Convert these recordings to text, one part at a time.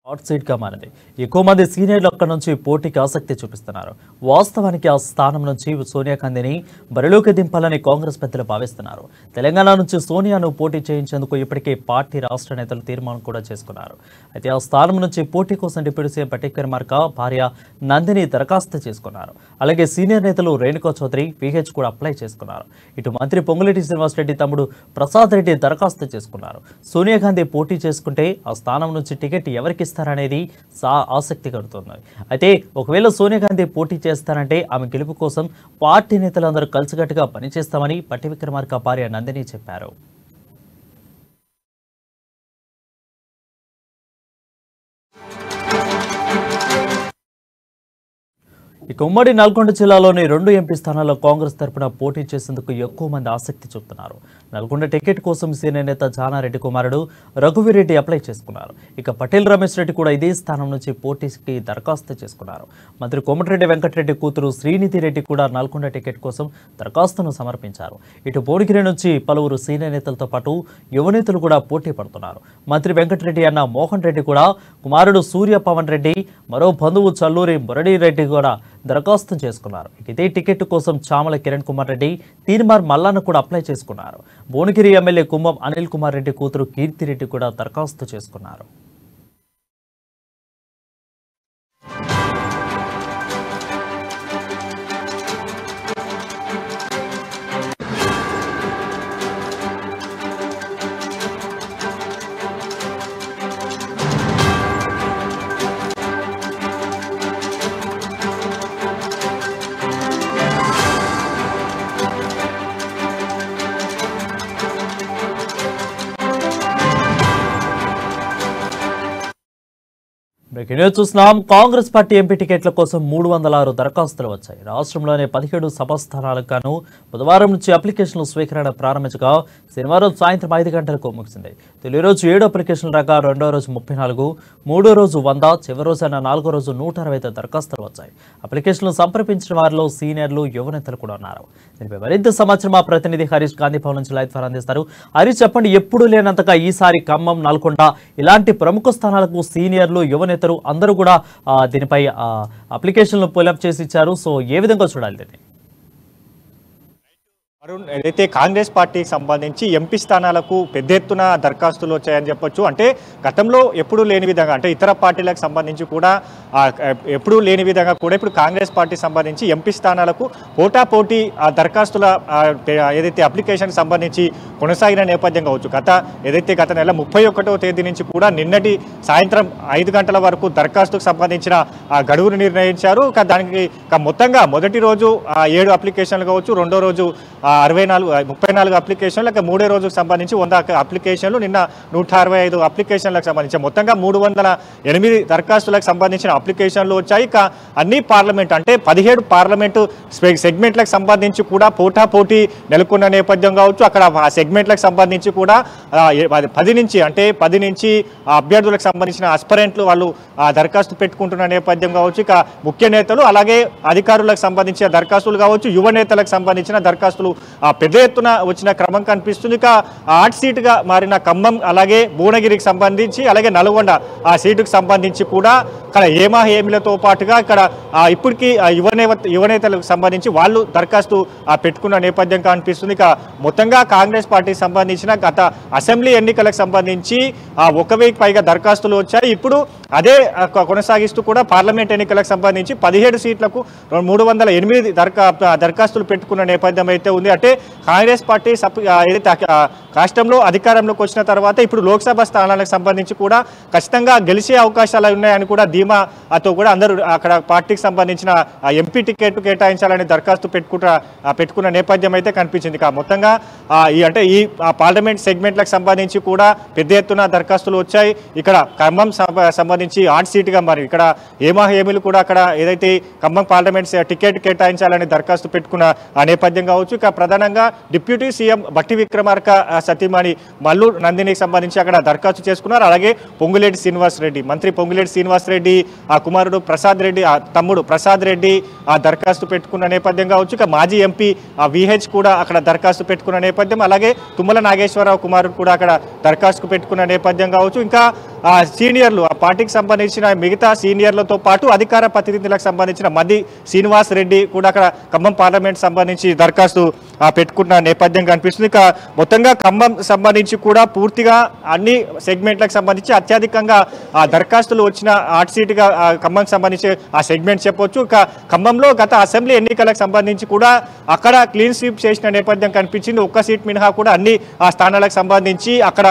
Hot seat గా మారింది. ఎక్కువ మంది సీనియర్లు అక్కడి నుంచి పోటీకి ఆసక్తి చూపిస్తున్నారు. వాస్తవానికి ఆ స్థానం నుంచి సోనియా గాంధీని బరిలోకి దింపాలని కాంగ్రెస్ పెద్దలు భావిస్తున్నారు. తెలంగాణ నుంచి సోనియాను పోటీ చేయించేందుకు ఇప్పటికే పార్టీ రాష్ట్ర నేతలు తీర్మానం కూడా చేసుకున్నారు. అయితే ఆ స్థానం నుంచి పోటీ కోసం డిప్యూటీ సీఎం బట్టి విక్రమార్క భార్య నందిని దరఖాస్తు చేసుకున్నారు. అలాగే సీనియర్ నేతలు రేణుకా చౌదరి పీహెచ్ కూడా అప్లై చేసుకున్నారు. ఇటు మంత్రి పొంగులేటి శ్రీనివాసరెడ్డి తమ్ముడు ప్రసాద్ రెడ్డి దరఖాస్తు చేసుకున్నారు. సోనియా గాంధీ పోటీ చేసుకుంటే ఆ స్థానం నుంచి టికెట్ ఎవరికి అనేది ఆసక్తి కడుతుంది. అయితే ఒకవేళ సోనియా గాంధీ పోటీ చేస్తారంటే ఆమె గెలుపు కోసం పార్టీ నేతలందరూ కలిసికట్టుగా పనిచేస్తామని బట్టి విక్రమార్క భార్య నందిని చెప్పారు. ఇక ఉమ్మడి నల్గొండ జిల్లాలోని 2 ఎంపీ స్థానాల్లో కాంగ్రెస్ తరపున పోటీ చేసేందుకు ఎక్కువ మంది ఆసక్తి చూపుతున్నారు. నల్గొండ టికెట్ కోసం సీనియర్ నేత జానారెడ్డి కుమారుడు రఘువీరెడ్డి అప్లై చేసుకున్నారు. ఇక పటేల్ రమేష్ రెడ్డి కూడా ఇదే స్థానం నుంచి పోటీకి దరఖాస్తు చేసుకున్నారు. మంత్రి కోమటిరెడ్డి వెంకటరెడ్డి కూతురు శ్రీనిధి రెడ్డి కూడా నల్గొండ టికెట్ కోసం దరఖాస్తును సమర్పించారు. ఇటు భువనగిరి నుంచి పలువురు సీనియర్ నేతలతో పాటు యువనేతలు కూడా పోటీ పడుతున్నారు. మంత్రి వెంకటరెడ్డి అన్న మోహన్ రెడ్డి కూడా కుమారుడు సూర్య పవన్ రెడ్డి, మరో బంధువు చల్లూరి మురళీ రెడ్డి కూడా దరఖాస్తు చేసుకున్నారు. ఇదే టికెట్ కోసం చామల కిరణ్ కుమార్ రెడ్డి, తీన్మార్ మల్లాను కూడా అప్లై చేసుకున్నారు. భువనగిరి ఎమ్మెల్యే కుంభం అనిల్ కుమార్ రెడ్డి కూతురు కీర్తిరెడ్డి కూడా దరఖాస్తు చేసుకున్నారు. చూస్తున్నాం. కాంగ్రెస్ పార్టీ ఎంపీ టికెట్ల కోసం 306 దరఖాస్తులు వచ్చాయి. రాష్ట్రంలోని 17 సభ స్థానాలకు గాను బుధవారం నుంచి అప్లికేషన్లు స్వీకరణ ప్రారంభించగా శనివారం సాయంత్రం 5 గంటలకు ముగిసింది. తొలి రోజు 7 అప్లికేషన్లు రాగా రెండో రోజు 34, మూడో రోజు 100, చివరి రోజు అయిన 4వ రోజు 165 దరఖాస్తులు వచ్చాయి. అప్లికేషన్లు సంప్రదించిన వారిలో సీనియర్లు, యువనేతలు కూడా ఉన్నారు. దీనిపై మరింత సమాచారం మా ప్రతినిధి హరీష్ గాంధీ భవన్ నుంచి లైవ్ ద్వారా అందిస్తారు. హరీష్, చెప్పండి, ఎప్పుడు లేనంతగా ఈసారి ఖమ్మం, నల్గొండ ఇలాంటి ప్రముఖ స్థానాలకు సీనియర్లు, యువనేతలు అందరూ కూడా దీనిపై అప్లికేషన్లు పుల్అప్ చేసి ఇచ్చారు. సో ఏ విధంగా చూడాలి దీన్ని? అరుణ్, ఏదైతే కాంగ్రెస్ పార్టీకి సంబంధించి ఎంపీ స్థానాలకు పెద్ద ఎత్తున దరఖాస్తులు వచ్చాయని చెప్పొచ్చు. అంటే గతంలో ఎప్పుడూ లేని విధంగా, అంటే ఇతర పార్టీలకు సంబంధించి కూడా ఎప్పుడూ లేని విధంగా కూడా ఇప్పుడు కాంగ్రెస్ పార్టీకి సంబంధించి ఎంపీ స్థానాలకు పోటాపోటీ దరఖాస్తుల ఏదైతే అప్లికేషన్కి సంబంధించి కొనసాగిన నేపథ్యం కావచ్చు. గత నెల 31వ తేదీ నుంచి కూడా నిన్నటి సాయంత్రం 5 గంటల వరకు దరఖాస్తుకు సంబంధించిన గడువును నిర్ణయించారు. దానికి మొత్తంగా మొదటి రోజు 7 అప్లికేషన్లు కావచ్చు, రెండో రోజు 34 అప్లికేషన్లు, లేక మూడో రోజుకు సంబంధించి 100 అప్లికేషన్లు, నిన్న 165 అప్లికేషన్లకు సంబంధించి మొత్తంగా 308 దరఖాస్తులకు సంబంధించిన అప్లికేషన్లు వచ్చాయి. ఇక అన్ని పార్లమెంట్, అంటే 17 పార్లమెంటు సెగ్మెంట్లకు సంబంధించి కూడా పోటాపోటీ నెలకొన్న నేపథ్యం కావచ్చు. అక్కడ ఆ సెగ్మెంట్లకు సంబంధించి కూడా 10 నుంచి అభ్యర్థులకు సంబంధించిన ఆస్పిరెంట్లు వాళ్ళు దరఖాస్తు పెట్టుకుంటున్న నేపథ్యం కావచ్చు. ఇక ముఖ్య నేతలు, అలాగే అధికారులకు సంబంధించిన దరఖాస్తులు కావచ్చు, యువ నేతలకు సంబంధించిన దరఖాస్తులు పెద్ద ఎత్తున వచ్చిన క్రమం కనిపిస్తుంది. ఇక హాట్ సీటుగా మారిన ఖమ్మం, అలాగే భువనగిరికి సంబంధించి, అలాగే నల్గొండ ఆ సీటుకు సంబంధించి కూడా ఇక్కడ ఏమాహేమిలతో పాటుగా ఇక్కడ ఇప్పటికీ యువనేతలకు సంబంధించి వాళ్ళు దరఖాస్తు పెట్టుకున్న నేపథ్యం కనిపిస్తుంది. ఇక మొత్తంగా కాంగ్రెస్ పార్టీకి సంబంధించిన గత అసెంబ్లీ ఎన్నికలకు సంబంధించి 1000కి పైగా దరఖాస్తులు వచ్చాయి. ఇప్పుడు అదే కొనసాగిస్తూ కూడా పార్లమెంట్ ఎన్నికలకు సంబంధించి 17 సీట్లకు 308 దరఖాస్తులు పెట్టుకున్న నేపథ్యం అయితే ఉంది. అంటే కాంగ్రెస్ పార్టీ ఏదైతే రాష్ట్రంలో అధికారంలోకి వచ్చిన తర్వాత ఇప్పుడు లోక్సభ స్థానాలకు సంబంధించి కూడా ఖచ్చితంగా గెలిచే అవకాశాలు ఉన్నాయని కూడా ధీమాతో కూడా అందరూ అక్కడ పార్టీకి సంబంధించిన ఎంపీ టికెట్ కేటాయించాలని దరఖాస్తు పెట్టుకున్న నేపథ్యం అయితే కనిపించింది. మొత్తంగా ఈ పార్లమెంట్ సెగ్మెంట్లకు సంబంధించి కూడా పెద్ద ఎత్తున దరఖాస్తులు వచ్చాయి. ఇక్కడ ఖమ్మం సంబంధించి హాట్ సీట్గా మరి ఇక్కడ ఏమాహేమిలు కూడా అక్కడ ఏదైతే ఖమ్మం పార్లమెంట్ టికెట్ కేటాయించాలని దరఖాస్తు పెట్టుకున్న నేపథ్యం కావచ్చు. ఇక ప్రధానంగా డిప్యూటీ సీఎం బట్టి విక్రమార్క సతీమణి మల్లు నందినికి సంబంధించి అక్కడ దరఖాస్తు చేసుకున్నారు. అలాగే పొంగులేటి శ్రీనివాస్ రెడ్డి, మంత్రి పొంగులేటి శ్రీనివాస్ రెడ్డి ఆ కుమారుడు ప్రసాద్ రెడ్డి, ఆ తమ్ముడు ప్రసాద్ రెడ్డి ఆ దరఖాస్తు పెట్టుకున్న నేపథ్యం కావచ్చు. ఇక మాజీ ఎంపీ విహెచ్ కూడా అక్కడ దరఖాస్తు పెట్టుకున్న నేపథ్యం, అలాగే తుమ్మల నాగేశ్వరరావు కుమారుడు కూడా అక్కడ దరఖాస్తు పెట్టుకున్న నేపథ్యం కావచ్చు. ఇంకా సీనియర్లు ఆ పార్టీకి సంబంధించిన మిగతా సీనియర్లతో పాటు అధికార ప్రతినిధులకు సంబంధించిన మది శ్రీనివాస్ రెడ్డి కూడా అక్కడ ఖమ్మం పార్లమెంట్ సంబంధించి దరఖాస్తు పెట్టుకున్న నేపథ్యం కనిపిస్తుంది. ఇక మొత్తంగా ఖమ్మం సంబంధించి కూడా పూర్తిగా అన్ని సెగ్మెంట్లకు సంబంధించి అత్యధికంగా ఆ దరఖాస్తులు వచ్చిన హాట్ సీట్గా ఖమ్మం సంబంధించి ఆ సెగ్మెంట్ చెప్పొచ్చు. ఇక ఖమ్మంలో గత అసెంబ్లీ ఎన్నికలకు సంబంధించి కూడా అక్కడ క్లీన్ స్వీప్ చేసిన నేపథ్యం కనిపించింది. ఒక్క సీట్ మినహా కూడా అన్ని ఆ స్థానాలకు సంబంధించి అక్కడ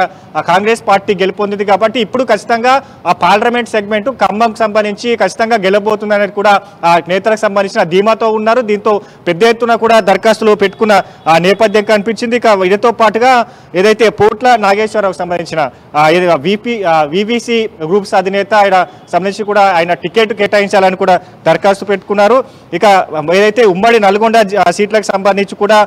కాంగ్రెస్ పార్టీ గెలుపొందింది. కాబట్టి ఇప్పుడు ఖచ్చితంగా ఆ పార్లమెంట్ సెగ్మెంట్ ఖమ్మం సంబంధించి ఖచ్చితంగా గెలబోతుంది అనేది కూడా ఆ నేతలకు సంబంధించిన ధీమాతో ఉన్నారు. దీంతో పెద్ద ఎత్తున కూడా దరఖాస్తులు పెట్టుకున్న నేపథ్యం కనిపించింది. ఇక వీటితో పాటుగా ఏదైతే పోట్ల నాగేశ్వరరావుకు సంబంధించిన వివిసి గ్రూప్స్ అధినేత ఆయన సంబంధించి కూడా ఆయన టికెట్ కేటాయించాలని కూడా దరఖాస్తు పెట్టుకున్నారు. ఇక ఏదైతే ఉమ్మడి నల్గొండ సీట్లకు సంబంధించి కూడా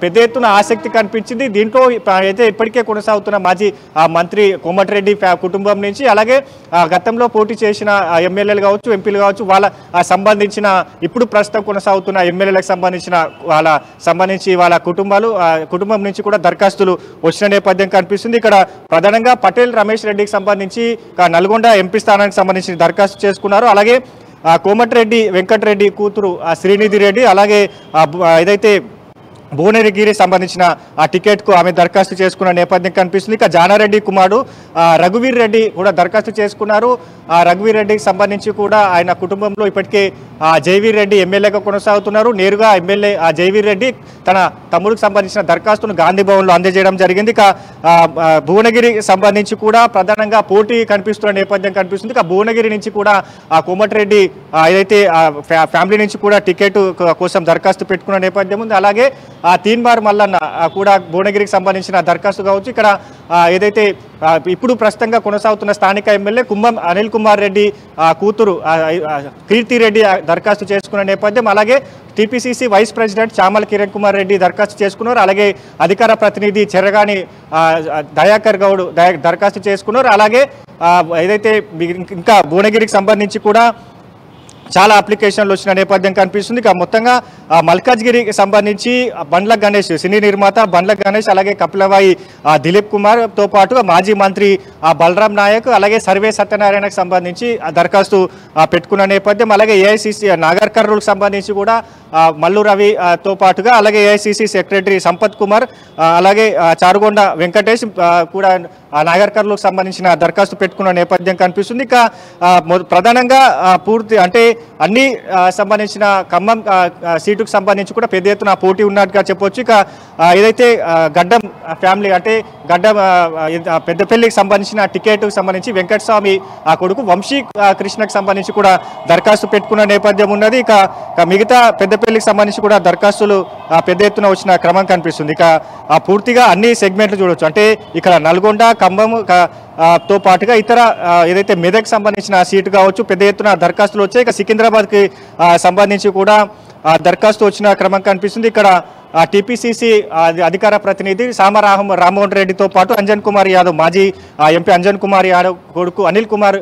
పెద్ద ఎత్తున ఆసక్తి కనిపించింది. దీంట్లో అయితే ఇప్పటికే కొనసాగుతున్న మాజీ మంత్రి కోమటిరెడ్డి కుటుంబం నుంచి, అలాగే గతంలో పోటీ చేసిన ఎమ్మెల్యేలు కావచ్చు, ఎంపీలు కావచ్చు, వాళ్ళ సంబంధించిన ఇప్పుడు ప్రస్తుతం కొనసాగుతున్న ఎమ్మెల్యేలకు సంబంధించిన వాళ్ళ కుటుంబం నుంచి కూడా దరఖాస్తులు వచ్చిన నేపథ్యం కనిపిస్తుంది. ఇక్కడ ప్రధానంగా పటేల్ రమేష్ రెడ్డికి సంబంధించి నల్గొండ ఎంపీ స్థానానికి సంబంధించి దరఖాస్తు చేసుకున్నారు. అలాగే కోమటిరెడ్డి వెంకటరెడ్డి కూతురు శ్రీనిధి రెడ్డి, అలాగే ఏదైతే భువనగిరికి సంబంధించిన ఆ టికెట్కు ఆమె దరఖాస్తు చేసుకున్న నేపథ్యం కనిపిస్తుంది. ఇక జానారెడ్డి కుమారుడు రఘువీర్ రెడ్డి కూడా దరఖాస్తు చేసుకున్నారు. ఆ రఘువీర్ రెడ్డికి సంబంధించి కూడా ఆయన కుటుంబంలో ఇప్పటికే జైవీర్ రెడ్డి ఎమ్మెల్యేగా కొనసాగుతున్నారు. నేరుగా ఎమ్మెల్యే జైవీర్ రెడ్డి తన తమ్ముడికి సంబంధించిన దరఖాస్తును గాంధీ భవన్లో అందజేయడం జరిగింది. ఇక భువనగిరికి సంబంధించి కూడా ప్రధానంగా పోటీ కనిపిస్తున్న నేపథ్యం కనిపిస్తుంది. ఇక భువనగిరి నుంచి కూడా ఆ కోమటిరెడ్డి ఏదైతే ఫ్యామిలీ నుంచి కూడా టికెట్ కోసం దరఖాస్తు పెట్టుకున్న నేపథ్యం ఉంది. అలాగే తీన్మార్ మల్లన్న కూడా భువనగిరికి సంబంధించిన దరఖాస్తు కావచ్చు. ఇక్కడ ఏదైతే ఇప్పుడు ప్రస్తుతంగా కొనసాగుతున్న స్థానిక ఎమ్మెల్యే కుంభం అనిల్ కుమార్ రెడ్డి కూతురు కీర్తి రెడ్డి దరఖాస్తు చేసుకున్న నేపథ్యం, అలాగే TPCC vice president Chamala Kiran Kumar Reddy దరఖాస్తు చేసుకున్నారు. అలాగే అధికార ప్రతినిధి చెరగాని దయాకర్ గౌడ్ దరఖాస్తు చేసుకున్నారు. అలాగే ఏదైతే ఇంకా భువనగిరికి సంబంధించి కూడా చాలా అప్లికేషన్లు వచ్చిన నేపథ్యం కనిపిస్తుంది. ఇక మొత్తంగా మల్కాజ్గిరికి సంబంధించి బండ్ల గణేష్, సినీ నిర్మాత బండ్ల గణేష్, అలాగే కపిలవాయి దిలీప్ కుమార్తో పాటు మాజీ మంత్రి బలరాం నాయక్, అలాగే సర్వే సత్యనారాయణకు సంబంధించి దరఖాస్తు పెట్టుకున్న నేపథ్యం, అలాగే ఏఐసిసి నాగర్ కర్నూలుకు సంబంధించి కూడా మల్లు రవితో పాటుగా, అలాగే ఏఐసిసి సెక్రటరీ సంపత్ కుమార్, అలాగే చారుగొండ వెంకటేష్ కూడా నాగర్ కర్నూలుకు సంబంధించిన దరఖాస్తు పెట్టుకున్న నేపథ్యం కనిపిస్తుంది. ఇక ప్రధానంగా పూర్తి అంటే అన్ని సంబంధించిన ఖమ్మం సీటుకు సంబంధించి కూడా పెద్ద ఎత్తున పోటీ ఉన్నట్టుగా చెప్పొచ్చు. ఇక ఏదైతే గడ్డం ఫ్యామిలీ అంటే గడ్డం పెద్దపల్లికి సంబంధించిన టికెట్కు సంబంధించి వెంకటస్వామి కొడుకు వంశీ కృష్ణకు సంబంధించి కూడా దరఖాస్తు పెట్టుకున్న నేపథ్యం ఉన్నది. ఇక మిగతా పెద్దపల్లికి సంబంధించి కూడా దరఖాస్తులు పెద్ద ఎత్తున వచ్చిన క్రమం కనిపిస్తుంది. ఇక పూర్తిగా అన్ని సెగ్మెంట్లు చూడవచ్చు. అంటే ఇక్కడ నల్గొండ, ఖమ్మం తో పాటుగా ఇతర ఏదైతే మెదక్ సంబంధించిన సీటు కావచ్చు పెద్ద ఎత్తున దరఖాస్తులు వచ్చాయి. ఇక సికింద్రాబాద్కి సంబంధించి కూడా దరఖాస్తు వచ్చిన క్రమం కనిపిస్తుంది. ఇక్కడ టీపీసీసీ అధికార ప్రతినిధి రామ్మోహన్ రెడ్డితో పాటు అంజన్ కుమార్ యాదవ్, మాజీ ఎంపీ అంజన్ కుమార్ యాదవ్ కొడుకు అనిల్ కుమార్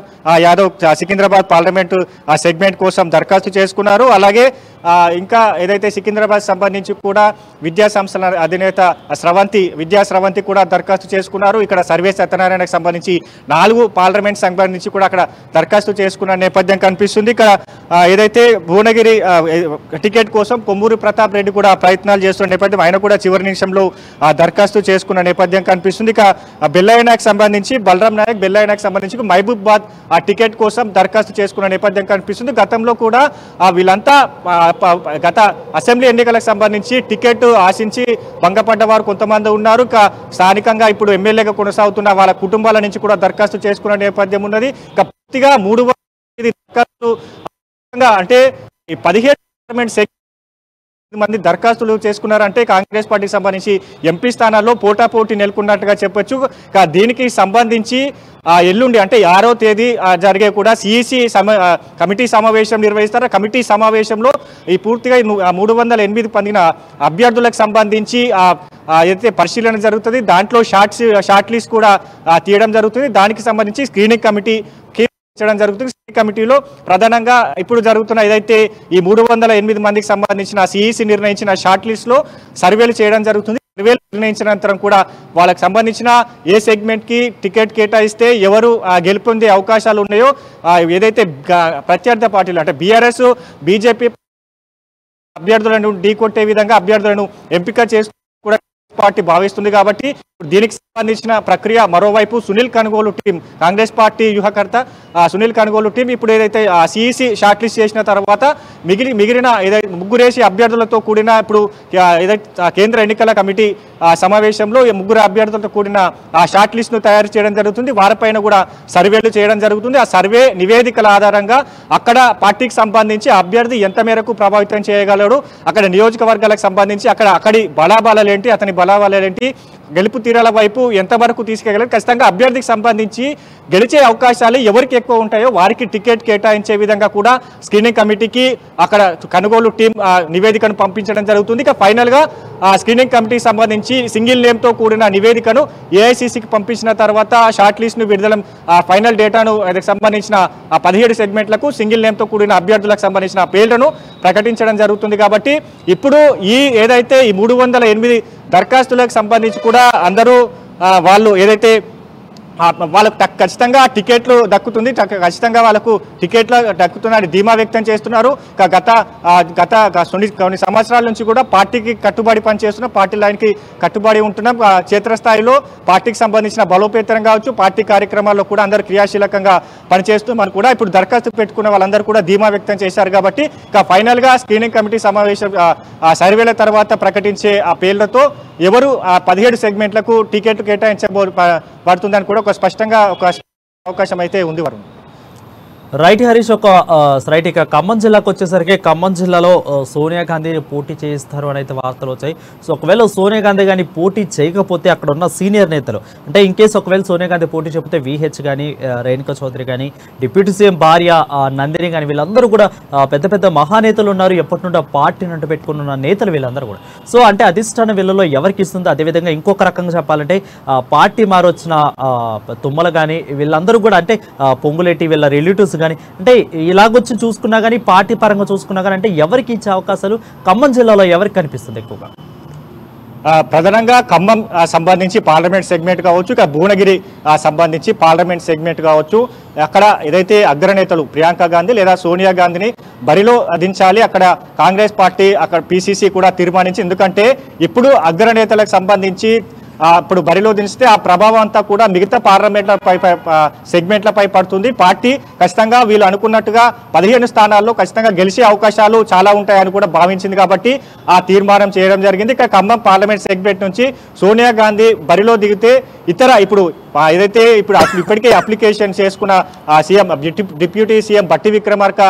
యాదవ్ సికింద్రాబాద్ పార్లమెంటు సెగ్మెంట్ కోసం దరఖాస్తు చేసుకున్నారు. అలాగే ఇంకా ఏదైతే సికింద్రాబాద్ సంబంధించి కూడా విద్యా సంస్థల అధినేత విద్యా స్రవంతి కూడా దరఖాస్తు చేసుకున్నారు. ఇక్కడ సర్వే సత్యనారాయణకు సంబంధించి 4 పార్లమెంట్ సంబంధించి కూడా అక్కడ దరఖాస్తు చేసుకున్న నేపథ్యం కనిపిస్తుంది. ఇక్కడ ఏదైతే భువనగిరి టికెట్ కోసం కొమ్మూరి ప్రతాప్ రెడ్డి కూడా ప్రయత్నాలు చేస్తున్న నేపథ్యం, ఆయన కూడా చివరి నిమిషంలో దరఖాస్తు చేసుకున్న నేపథ్యం కనిపిస్తుంది. ఇక బెల్లయ్యనాయక్ సంబంధించి బలరాం నాయక్, బెల్లయ్యనాయక్ సంబంధించి మహబూబాబాద్ ఆ టికెట్ కోసం దరఖాస్తు చేసుకున్న నేపథ్యం కనిపిస్తుంది. గతంలో కూడా వీళ్ళంతా గత అసెంబ్లీ ఎన్నికలకు సంబంధించి టికెట్ ఆశించి భంగపడ్డ వారు కొంతమంది ఉన్నారు. స్థానికంగా ఇప్పుడు ఎమ్మెల్యేగా కొనసాగుతున్న వాళ్ళ కుటుంబాల నుంచి కూడా దరఖాస్తు చేసుకున్న నేపథ్యం ఉన్నది. పూర్తిగా 3 దరఖాస్తు అంటే 17 మంది దరఖాస్తులు చేసుకున్నారంటే కాంగ్రెస్ పార్టీకి సంబంధించి ఎంపీ స్థానాల్లో పోటాపోటీ నెలకొన్నట్టుగా చెప్పొచ్చు. దీనికి సంబంధించి ఎల్లుండి అంటే 6వ తేదీ జరిగే కూడా సిఈసి కమిటీ సమావేశం నిర్వహిస్తారు. కమిటీ సమావేశంలో ఈ పూర్తిగా 308 పొందిన అభ్యర్థులకు సంబంధించి ఏదైతే పరిశీలన జరుగుతుంది, దాంట్లో షార్ట్ లిస్ట్ కూడా తీయడం జరుగుతుంది. దానికి సంబంధించి స్క్రీనింగ్ కమిటీ చేయడం జరుగుతుంది. కమిటీలో ప్రధానంగా ఇప్పుడు జరుగుతున్న ఏదైతే ఈ 308 మందికి సంబంధించిన సిఈసి నిర్ణయించిన షార్ట్ లిస్ట్ లో సర్వేలు చేయడం జరుగుతుంది. సర్వేలు నిర్ణయించిన అనంతరం కూడా వాళ్ళకి సంబంధించిన ఏ సెగ్మెంట్ కి టికెట్ కేటాయిస్తే ఎవరు గెలుపొందే అవకాశాలు ఉన్నాయో ఏదైతే ప్రత్యర్థి పార్టీలు అంటే బీఆర్ఎస్ బీజేపీ అభ్యర్థులను ఢీకొట్టే విధంగా అభ్యర్థులను ఎంపిక చేస్తూ కూడా పార్టీ భావిస్తుంది. కాబట్టి దీనికి సంబంధించిన ప్రక్రియ మరోవైపు సునీల్ కనుగోలు టీం కాంగ్రెస్ పార్టీ వ్యూహకర్త సునీల్ కనుగోలు టీం ఇప్పుడు ఏదైతే సిఈసి షార్ట్ లిస్ట్ చేసిన తర్వాత మిగిలిన ఏదైతే ముగ్గురేసి అభ్యర్థులతో కూడిన ఇప్పుడు ఏదైతే కేంద్ర ఎన్నికల కమిటీ సమావేశంలో ఈ ముగ్గురు అభ్యర్థులతో కూడిన షార్ట్ లిస్ట్ ను తయారు చేయడం జరుగుతుంది. వారిపైన కూడా సర్వేలు చేయడం జరుగుతుంది. ఆ సర్వే నివేదికల ఆధారంగా అక్కడ పార్టీకి సంబంధించి అభ్యర్థి ఎంత మేరకు ప్రభావితం చేయగలడు, అక్కడ నియోజకవర్గాలకు సంబంధించి అక్కడి బలాబలాలేంటి, అతని బలాబలాలేంటి, గెలుపు తీరాల వైపు ఎంతవరకు తీసుకెళ్ళగలరు, ఖచ్చితంగా అభ్యర్థికి సంబంధించి గెలిచే అవకాశాలు ఎవరికి ఎక్కువ ఉంటాయో వారికి టికెట్ కేటాయించే విధంగా కూడా స్క్రీనింగ్ కమిటీకి అక్కడ కనుగోలు టీం నివేదికను పంపించడం జరుగుతుంది. ఇక ఫైనల్ గా స్క్రీనింగ్ కమిటీకి సంబంధించి సింగిల్ నేమ్ తో కూడిన నివేదికను ఏఐసిసికి పంపించిన తర్వాత షార్ట్ లిస్ట్ ను విడుదల ఫైనల్ డేటాను సంబంధించిన 17 సెగ్మెంట్లకు సింగిల్ నేమ్ తో కూడిన అభ్యర్థులకు సంబంధించిన పేర్లను ప్రకటించడం జరుగుతుంది. కాబట్టి ఇప్పుడు ఏదైతే ఈ 308 దరఖాస్తులకు సంబంధించి కూడా అందరూ వాళ్ళు ఏదైతే వాళ్ళకు ఖచ్చితంగా టికెట్లు దక్కుతుంది, ఖచ్చితంగా వాళ్ళకు టికెట్లు దక్కుతున్నారని ధీమా వ్యక్తం చేస్తున్నారు. గత కొన్ని సంవత్సరాల నుంచి కూడా పార్టీకి కట్టుబడి పనిచేస్తున్న పార్టీ లైన్కి కట్టుబడి ఉంటున్నాం. క్షేత్రస్థాయిలో పార్టీకి సంబంధించిన బలోపేతం కావచ్చు, పార్టీ కార్యక్రమాల్లో కూడా అందరూ క్రియాశీలకంగా పనిచేస్తూ మనం కూడా ఇప్పుడు దరఖాస్తు పెట్టుకున్న వాళ్ళందరూ కూడా ధీమా వ్యక్తం చేశారు. కాబట్టి ఫైనల్ గా స్క్రీనింగ్ కమిటీ సమావేశం సర్వేల తర్వాత ప్రకటించే ఆ పేర్లతో ఎవరు 17 సెగ్మెంట్లకు టికెట్ కేటాయించబడుతుందని కూడా స్పష్టంగా ఒక అవకాశం అయితే ఉంది. వరుణ్ రైట్ హరీష్, రైట్ ఇక ఖమ్మం జిల్లాకు వచ్చేసరికి ఖమ్మం జిల్లాలో సోనియా గాంధీని పోటీ చేయిస్తారు అని అయితే వార్తలు వచ్చాయి. సో ఒకవేళ సోనియా గాంధీ కానీ పోటీ చేయకపోతే అక్కడ ఉన్న సీనియర్ నేతలు అంటే ఇన్ కేసు ఒకవేళ సోనియా గాంధీ పోటీ చేయకపోతే విహెచ్ కానీ రేణుకా చౌదరి కానీ డిప్యూటీ సీఎం భార్య నందిని కానీ వీళ్ళందరూ కూడా పెద్ద పెద్ద మహానేతలు ఉన్నారు. ఎప్పటి నుండి పార్టీని అంటూ పెట్టుకున్న నేతలు వీళ్ళందరూ కూడా. సో అంటే అధిష్టానం వీళ్ళలో ఎవరికి ఇస్తుందో, అదేవిధంగా ఇంకొక రకంగా చెప్పాలంటే పార్టీ మారొచ్చిన తుమ్మల కానీ వీళ్ళందరూ కూడా అంటే పొంగులేటి వీళ్ళ రిలేటివ్స్ కానీ అంటే ఇలాగొచ్చి చూసుకున్నా కానీ పార్టీ పరంగా చూసుకున్నా కానీ అంటే ఎవరికి ఇచ్చే అవకాశాలు ఖమ్మం జిల్లాలో ఎవరికి కనిపిస్తుంది ఎక్కువగా? ప్రధానంగా ఖమ్మం సంబంధించి పార్లమెంట్ సెగ్మెంట్ కావచ్చు, ఇక భువనగిరి సంబంధించి పార్లమెంట్ సెగ్మెంట్ కావచ్చు, అక్కడ ఏదైతే అగ్రనేతలు ప్రియాంక గాంధీ లేదా సోనియా గాంధీని బరిలో దించాలి అక్కడ కాంగ్రెస్ పార్టీ అక్కడ పిసిసి కూడా తీర్మానించి, ఎందుకంటే ఇప్పుడు అగ్రనేతలకు సంబంధించి ఇప్పుడు బరిలో దించితే ఆ ప్రభావం అంతా కూడా మిగతా పార్లమెంట్లపై సెగ్మెంట్లపై పడుతుంది. పార్టీ ఖచ్చితంగా వీళ్ళు అనుకున్నట్టుగా 15 స్థానాల్లో ఖచ్చితంగా గెలిచే అవకాశాలు చాలా ఉంటాయని కూడా భావించింది. కాబట్టి ఆ తీర్మానం చేయడం జరిగింది. ఇక ఖమ్మం పార్లమెంట్ సెగ్మెంట్ నుంచి సోనియా గాంధీ బరిలో దిగితే ఇతర ఇప్పుడు ఏదైతే ఇప్పటికే అప్లికేషన్ చేసుకున్న సీఎం డిప్యూటీ సీఎం బట్టి విక్రమార్క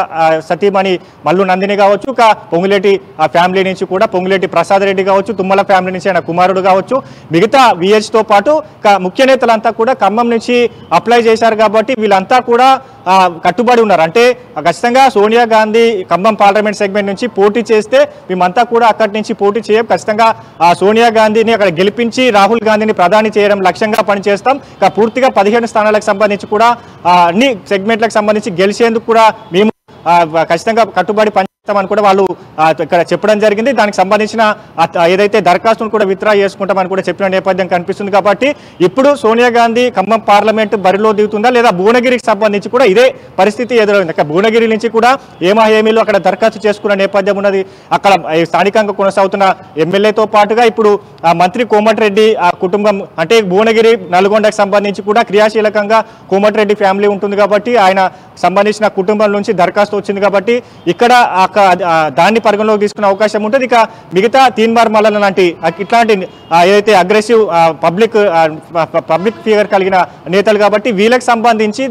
సతీమణి మల్లు నందిని కావచ్చు, పొంగులేటి ఫ్యామిలీ నుంచి కూడా పొంగులేటి ప్రసాద్ రెడ్డి కావచ్చు, తుమ్మల ఫ్యామిలీ నుంచి ఆయన కుమారుడు కావచ్చు, మిగతా విహెచ్ తో పాటు ముఖ్య నేతలంతా కూడా ఖమ్మం నుంచి అప్లై చేశారు. కాబట్టి వీళ్ళంతా కూడా కట్టుబడి ఉన్నారు. అంటే ఖచ్చితంగా సోనియా గాంధీ ఖమ్మం పార్లమెంట్ సెగ్మెంట్ నుంచి పోటీ చేస్తే మేమంతా కూడా అక్కడి నుంచి పోటీ చేయం, ఖచ్చితంగా సోనియా గాంధీని అక్కడ గెలిపించి రాహుల్ గాంధీని ప్రధాని చేయడం లక్ష్యంగా పనిచేస్తాం. పూర్తిగా 15 స్థానాలకు సంబంధించి కూడా అన్ని సెగ్మెంట్లకు సంబంధించి గెలిచేందుకు కూడా మేము ఖచ్చితంగా కట్టుబడి పనిచేస్తామని కూడా వాళ్ళు ఇక్కడ చెప్పడం జరిగింది. దానికి సంబంధించిన ఏదైతే దరఖాస్తును కూడా విత్డ్రా చేసుకుంటామని కూడా చెప్పిన నేపథ్యం కనిపిస్తుంది. కాబట్టి ఇప్పుడు సోనియా గాంధీ ఖమ్మం పార్లమెంట్ బరిలో దిగుతుందా లేదా భువనగిరికి సంబంధించి కూడా ఇదే పరిస్థితి ఎదురైంది. భువనగిరి నుంచి కూడా ఏమీలు అక్కడ దరఖాస్తు చేసుకున్న నేపథ్యం ఉన్నది. అక్కడ స్థానికంగా కొనసాగుతున్న ఎమ్మెల్యేతో పాటుగా ఇప్పుడు మంత్రి కోమటిరెడ్డి కుటుంబం అంటే భువనగిరి నల్గొండకు సంబంధించి కూడా క్రియాశీలకంగా కోమటిరెడ్డి ఫ్యామిలీ ఉంటుంది. కాబట్టి ఆయన సంబంధించిన కుటుంబం నుంచి దరఖాస్తు వచ్చింది కాబట్టి ఇక్కడ దాన్ని పరిగణలోకి తీసుకునే అవకాశం ఉంటుంది. ఇక మిగతా తీన్మార్ మల్లన్న లాంటి ఇట్లాంటి ఏదైతే అగ్రెసివ్ పబ్లిక్ ఫిగర్ కలిగిన నేతలు కాబట్టి వీళ్ళకి సంబంధించి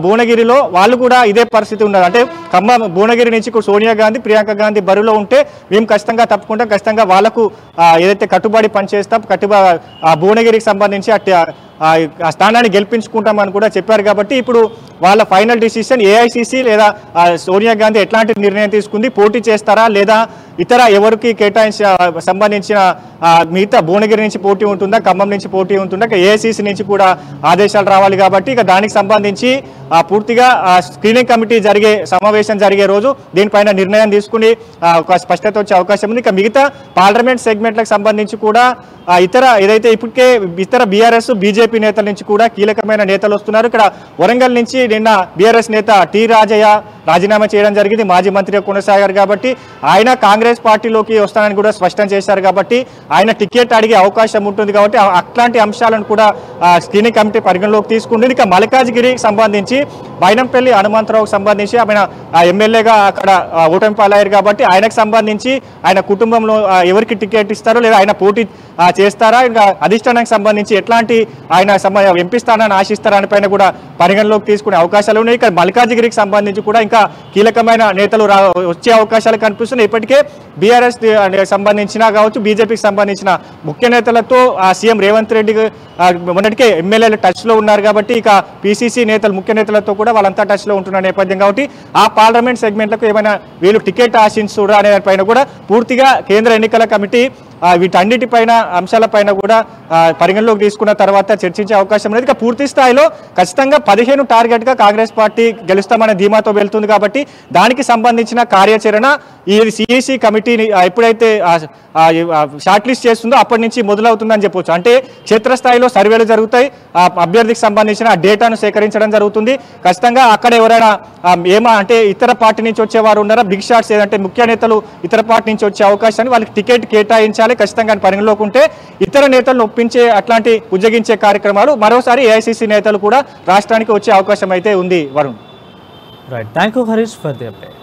భువనగిరిలో వాళ్ళు కూడా ఇదే పరిస్థితి ఉన్నారు. అంటే ఖమ్మం భువనగిరి నుంచి సోనియా గాంధీ, ప్రియాంక గాంధీ బరిలో ఉంటే మేము తప్పకుండా ఖచ్చితంగా వాళ్ళకు ఏదైతే కట్టుబడి పనిచేస్తాం, భువనగిరికి సంబంధించి ఆ స్థానాన్ని గెలిపించుకుంటామని కూడా చెప్పారు. కాబట్టి ఇప్పుడు వాళ్ళ ఫైనల్ డిసిషన్ ఏఐసిసి లేదా సోనియా గాంధీ ఎట్లాంటి నిర్ణయం తీసుకుంది, పోటీ చేస్తారా లేదా ఇతర ఎవరికి సంబంధించిన మిగతా భువనగిరి నుంచి పోటీ ఉంటుందా, ఖమ్మం నుంచి పోటీ ఉంటుందా, ఏఐసిసి నుంచి కూడా ఆదేశాలు రావాలి. కాబట్టి ఇక దానికి సంబంధించి పూర్తిగా స్క్రీనింగ్ కమిటీ సమావేశం జరిగే రోజు దీనిపైన నిర్ణయం తీసుకుని ఒక స్పష్టత వచ్చే అవకాశం ఉంది. ఇక మిగతా పార్లమెంట్ సెగ్మెంట్లకు సంబంధించి కూడా ఏదైతే ఇప్పటికే ఇతర బీఆర్ఎస్ బీజేపీ నేతల నుంచి కూడా కీలకమైన నేతలు వస్తున్నారు. ఇక్కడ వరంగల్ నుంచి నిన్న బీఆర్ఎస్ నేత టి రాజయ్య రాజీనామా చేయడం జరిగింది, మాజీ మంత్రిగా కొనసాగారు. కాబట్టి ఆయన కాంగ్రెస్ పార్టీలోకి వస్తానని కూడా స్పష్టం చేశారు. కాబట్టి ఆయన టికెట్ అడిగే అవకాశం ఉంటుంది. కాబట్టి అట్లాంటి అంశాలను కూడా స్క్రీనింగ్ కమిటీ పరిగణలోకి తీసుకుంటుంది. ఇక మల్కాజ్గిరికి సంబంధించి బైనంపల్లి హనుమంతరావుకు సంబంధించి ఆయన ఎమ్మెల్యేగా అక్కడ ఓటమి పాలయ్యారు. కాబట్టి ఆయనకు సంబంధించి ఆయన కుటుంబంలో ఎవరికి టికెట్ ఇస్తారో లేదా ఆయన పోటీ చేస్తారా, ఇంకా అధిష్టానానికి సంబంధించి ఎట్లాంటి ఆయన ఎంపీ స్థానాన్ని ఆశిస్తారా అని పైన కూడా పరిగణలోకి తీసుకునే అవకాశాలు ఉన్నాయి. ఇక్కడ మల్కాజ్గిరికి సంబంధించి కూడా ఇంకా కీలకమైన నేతలు వచ్చే అవకాశాలు కనిపిస్తున్నాయి. ఇప్పటికే బీఆర్ఎస్ సంబంధించిన కావచ్చు, బీజేపీకి సంబంధించిన ముఖ్య నేతలతో సీఎం రేవంత్ రెడ్డి మొన్నటికే ఎమ్మెల్యేలు టచ్ లో ఉన్నారు. కాబట్టి ఇక పిసిసి నేతలు ముఖ్య నేతలతో కూడా వాళ్ళంతా టచ్ లో ఉంటున్న నేపథ్యం కాబట్టి ఆ పార్లమెంట్ సెగ్మెంట్లకు ఏమైనా వీళ్ళు టికెట్ ఆశించురా అనే పైన కూడా పూర్తిగా కేంద్ర ఎన్నికల కమిటీ వీటన్నిటిపైన అంశాలపైన కూడా పరిగణలోకి తీసుకున్న తర్వాత చర్చించే అవకాశం లేదు. ఇక పూర్తి స్థాయిలో ఖచ్చితంగా 15 టార్గెట్గా కాంగ్రెస్ పార్టీ గెలుస్తామనే ధీమాతో వెళ్తుంది. కాబట్టి దానికి సంబంధించిన కార్యాచరణ ఈ సిఈసి కమిటీని ఎప్పుడైతే షార్ట్ లిస్ట్ చేస్తుందో అప్పటి నుంచి మొదలవుతుందని చెప్పొచ్చు. అంటే క్షేత్రస్థాయిలో సర్వేలు జరుగుతాయి, అభ్యర్థికి సంబంధించిన డేటాను సేకరించడం జరుగుతుంది. ఖచ్చితంగా అక్కడ ఎవరైనా అంటే ఇతర పార్టీ నుంచి వచ్చేవారు ఉన్నారా, బిగ్ షాట్స్ ఏదంటే ముఖ్య నేతలు ఇతర పార్టీ నుంచి వచ్చే అవకాశాన్ని వాళ్ళకి టికెట్ కేటాయించాలి ఖచ్చితంగా పరిగణలోకి ఉంటే ఇతర నేతలను ఒప్పించే అట్లాంటి ఉజ్జగించే కార్యక్రమాలు మరోసారి ఏఐసిసి నేతలు కూడా రాష్ట్రానికి వచ్చే అవకాశం అయితే ఉంది. Varun, right, thank you Harish for the update.